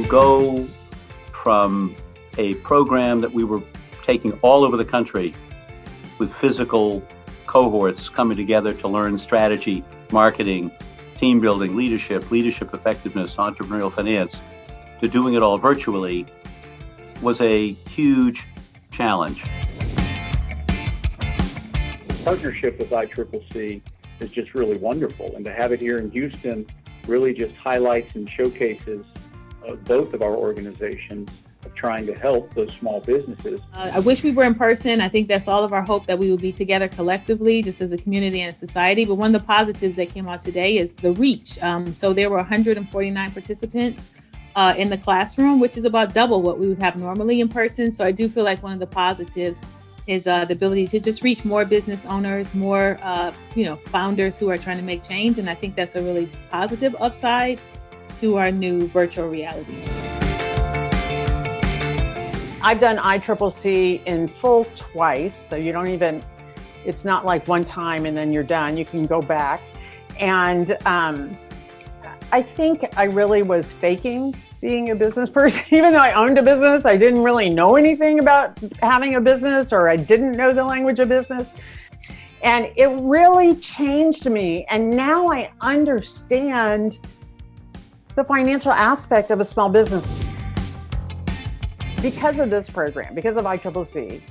to go from a program that we were taking all over the country with physical cohorts coming together to learn strategy, marketing, team building, leadership effectiveness, entrepreneurial finance, to doing it all virtually was a huge challenge. Partnership with ICCC is just really wonderful, and to have it here in Houston really just highlights and showcases both of our organizations of trying to help those small businesses. I wish we were in person. I think that's all of our hope, that we would be together collectively, just as a community and a society. But one of the positives that came out today is the reach. So there were 149 participants in the classroom, which is about double what we would have normally in person. So I do feel like one of the positives is the ability to just reach more business owners, more founders who are trying to make change. And I think that's a really positive upside to our new virtual reality. I've done ICCC in full twice, so you don't even, it's not like one time and then you're done. You can go back. And I think I really was faking being a business person. Even though I owned a business, I didn't really know anything about having a business, or I didn't know the language of business. And it really changed me. And now I understand the financial aspect of a small business. Because of this program, because of ICCC,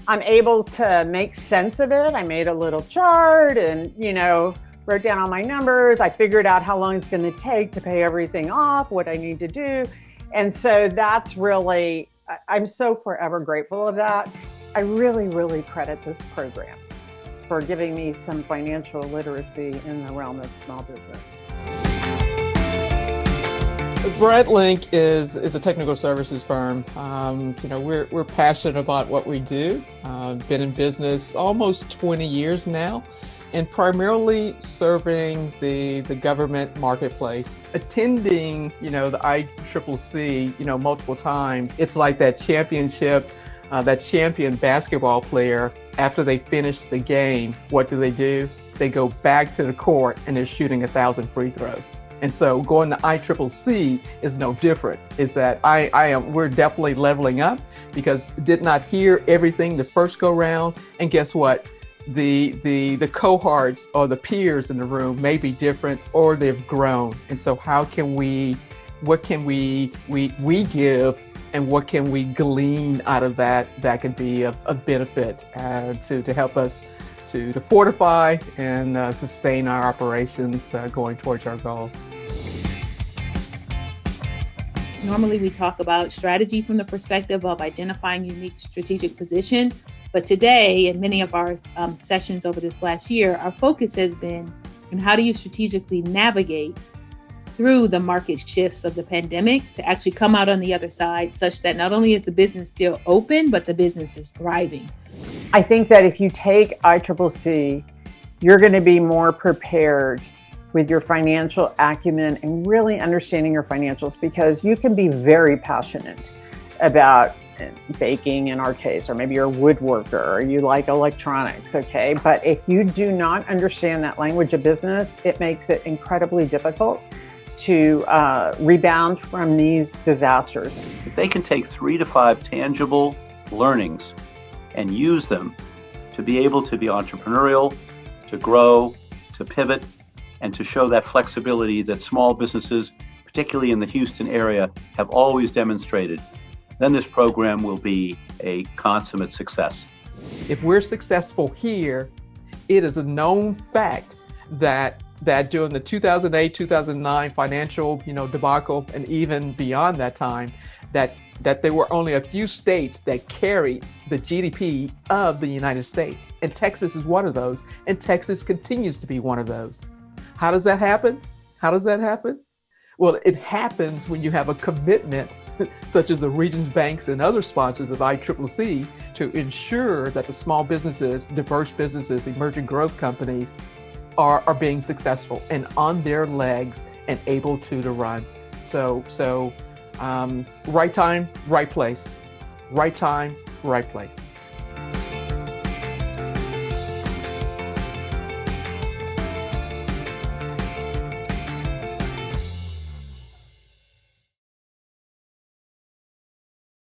I'm able to make sense of it. I made a little chart and, wrote down all my numbers. I figured out how long it's going to take to pay everything off, what I need to do. And so that's really, I'm so forever grateful of that. I really, really credit this program for giving me some financial literacy in the realm of small business. BradLink is a technical services firm. We're passionate about what we do. Been in business almost 20 years now, and primarily serving the government marketplace. Attending, the ICCC, multiple times. It's like that championship, that champion basketball player. After they finish the game, what do? They go back to the court and they're shooting 1,000 free throws. And so going to ICCC is no different. Is that we're definitely leveling up, because did not hear everything the first go round. And guess what? The cohorts or the peers in the room may be different, or they've grown. And so what can we give, and what can we glean out of that could be of benefit to help us to fortify and sustain our operations going towards our goal. Normally we talk about strategy from the perspective of identifying unique strategic position, but today, in many of our sessions over this last year, our focus has been on how do you strategically navigate through the market shifts of the pandemic to actually come out on the other side, such that not only is the business still open, but the business is thriving. I think that if you take ICCC, you're going to be more prepared with your financial acumen and really understanding your financials, because you can be very passionate about baking in our case, or maybe you're a woodworker, or you like electronics, okay? But if you do not understand that language of business, it makes it incredibly difficult to rebound from these disasters. If they can take 3 to 5 tangible learnings and use them to be able to be entrepreneurial, to grow, to pivot, and to show that flexibility that small businesses, particularly in the Houston area, have always demonstrated, then this program will be a consummate success. If we're successful here, it is a known fact that during the 2008-2009 financial debacle, and even beyond that time, that there were only a few states that carried the GDP of the United States. And Texas is one of those, and Texas continues to be one of those. How does that happen? Well, it happens when you have a commitment, such as the Regions Banks and other sponsors of ICCC, to ensure that the small businesses, diverse businesses, emerging growth companies are being successful and on their legs and able to run. So right time, right place. Right time, right place.